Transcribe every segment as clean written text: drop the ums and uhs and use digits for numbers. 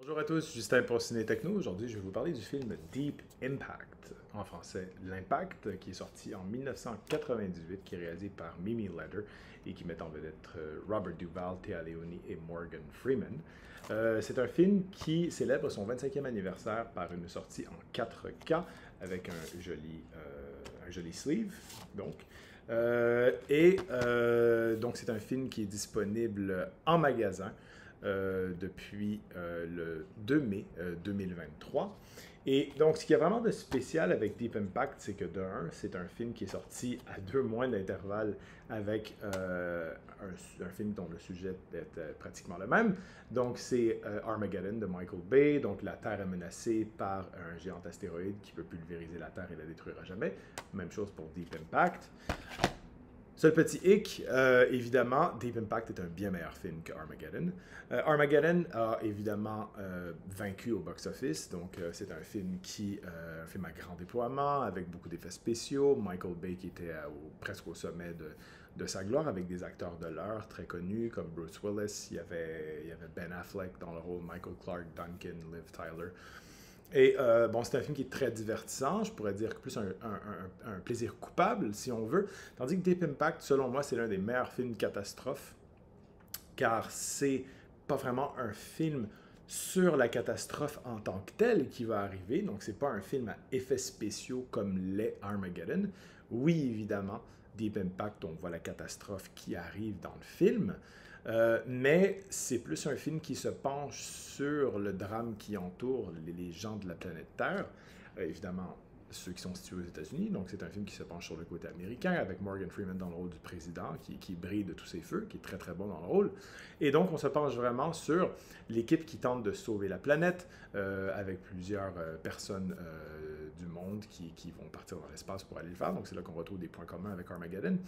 Bonjour à tous, Justin pour Ciné Techno. Aujourd'hui, je vais vous parler du film Deep Impact, en français L'Impact, qui est sorti en 1998, qui est réalisé par Mimi Leder et qui met en vedette Robert Duvall, Téa Leoni et Morgan Freeman. C'est un film qui célèbre son 25e anniversaire par une sortie en 4K avec un joli sleeve, donc. Donc c'est un film qui est disponible en magasin depuis le 2 mai 2023. Et donc, ce qu'il y a vraiment de spécial avec Deep Impact, c'est que de un, c'est un film qui est sorti à 2 mois d'intervalle avec un film dont le sujet est pratiquement le même. Donc, c'est Armageddon de Michael Bay. Donc, la Terre est menacée par un géant astéroïde qui peut pulvériser la Terre et la détruire à jamais. Même chose pour Deep Impact. Seul petit hic, évidemment, Deep Impact est un bien meilleur film que Armageddon. Armageddon a évidemment vaincu au box-office, donc c'est un film un film à grand déploiement, avec beaucoup d'effets spéciaux. Michael Bay qui était presque au sommet de sa gloire, avec des acteurs de l'heure très connus comme Bruce Willis, il y avait Ben Affleck dans le rôle, Michael Clarke Duncan, Liv Tyler. Et bon, c'est un film qui est très divertissant, je pourrais dire plus un plaisir coupable, si on veut. Tandis que Deep Impact, selon moi, c'est l'un des meilleurs films catastrophes, car c'est pas vraiment un film sur la catastrophe en tant que telle qui va arriver. Donc, c'est pas un film à effets spéciaux comme l'est Armageddon. Oui, évidemment, Deep Impact, on voit la catastrophe qui arrive dans le film. Mais c'est plus un film qui se penche sur le drame qui entoure les gens de la planète Terre. Évidemment, ceux qui sont situés aux États-Unis. Donc, c'est un film qui se penche sur le côté américain, avec Morgan Freeman dans le rôle du président, qui brille de tous ses feux, qui est très très bon dans le rôle. Et donc, on se penche vraiment sur l'équipe qui tente de sauver la planète, avec plusieurs personnes du monde qui vont partir dans l'espace pour aller le faire. Donc, c'est là qu'on retrouve des points communs avec Armageddon.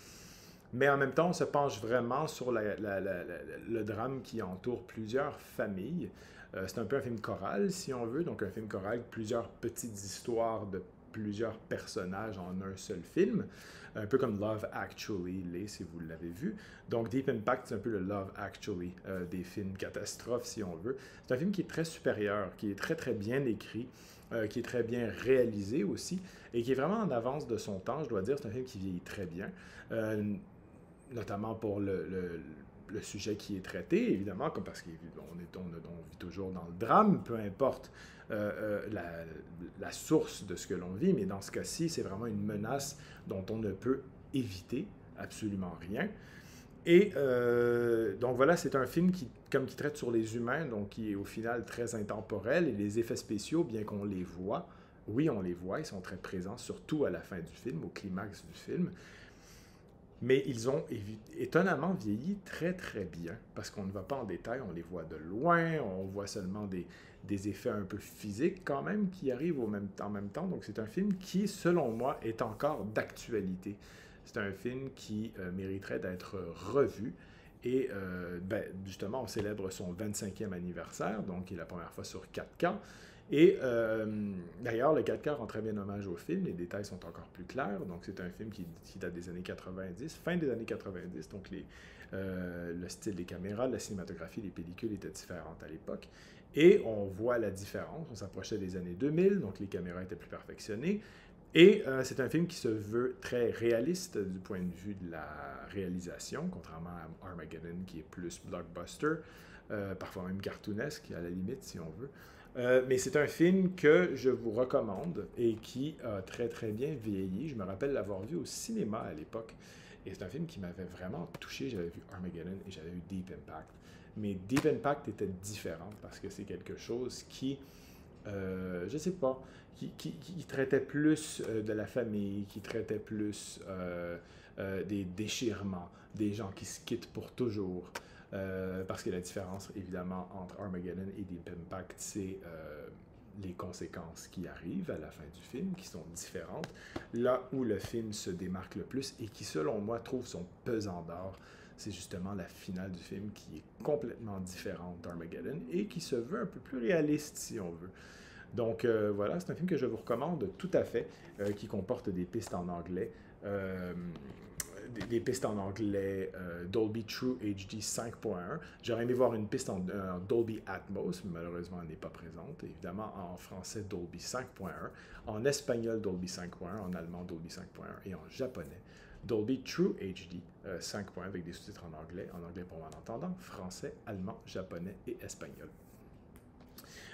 Mais en même temps, on se penche vraiment sur le drame qui entoure plusieurs familles. C'est un peu un film choral, si on veut, donc un film choral, plusieurs petites histoires de plusieurs personnages en un seul film, un peu comme Love Actually l'est, si vous l'avez vu. Donc Deep Impact, c'est un peu le Love Actually des films catastrophes, si on veut. C'est un film qui est très supérieur, qui est très très bien écrit, qui est très bien réalisé aussi, et qui est vraiment en avance de son temps, je dois dire. C'est un film qui vieillit très bien. Notamment pour le sujet qui est traité, évidemment, comme parce qu'on vit toujours dans le drame, peu importe la source de ce que l'on vit, mais dans ce cas-ci, c'est vraiment une menace dont on ne peut éviter absolument rien. Et donc voilà, c'est un film qui traite sur les humains, donc qui est au final très intemporel, et les effets spéciaux, bien qu'on les voit, oui, on les voit, ils sont très présents, surtout à la fin du film, au climax du film, mais ils ont étonnamment vieilli très très bien, parce qu'on ne va pas en détail, on les voit de loin, on voit seulement des effets un peu physiques quand même qui arrivent en même temps. Donc c'est un film qui, selon moi, est encore d'actualité. C'est un film qui mériterait d'être revu. Et justement, on célèbre son 25e anniversaire, donc qui est la première fois sur 4K. Et d'ailleurs, le 4K rend très bien hommage au film, les détails sont encore plus clairs. Donc, c'est un film qui date des années 90, fin des années 90. Donc, le style des caméras, la cinématographie, les pellicules étaient différentes à l'époque. Et on voit la différence. On s'approchait des années 2000, donc les caméras étaient plus perfectionnées. Et c'est un film qui se veut très réaliste du point de vue de la réalisation, contrairement à Armageddon qui est plus blockbuster, parfois même cartoonesque à la limite si on veut. Mais c'est un film que je vous recommande et qui a très très bien vieilli. Je me rappelle l'avoir vu au cinéma à l'époque. Et c'est un film qui m'avait vraiment touché. J'avais vu Armageddon et j'avais vu Deep Impact. Mais Deep Impact était différent parce que c'est quelque chose qui, je sais pas, qui traitait plus de la famille, qui traitait plus des déchirements, des gens qui se quittent pour toujours. Parce que la différence, évidemment, entre Armageddon et Deep Impact, c'est les conséquences qui arrivent à la fin du film, qui sont différentes. Là où le film se démarque le plus et qui, selon moi, trouve son pesant d'or, c'est justement la finale du film qui est complètement différente d'Armageddon et qui se veut un peu plus réaliste, si on veut. Donc voilà, c'est un film que je vous recommande tout à fait, qui comporte des pistes en anglais. des pistes en anglais, Dolby True HD 5.1. J'aurais aimé voir une piste en Dolby Atmos, mais malheureusement, elle n'est pas présente. Évidemment, en français, Dolby 5.1. En espagnol, Dolby 5.1. En allemand, Dolby 5.1. Et en japonais, Dolby True HD 5.1 avec des sous-titres en anglais pour malentendants, français, allemand, japonais et espagnol.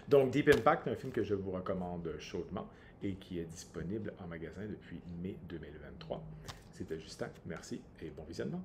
Donc, Deep Impact, un film que je vous recommande chaudement et qui est disponible en magasin depuis mai 2023. C'était Justin, merci et bon visionnement.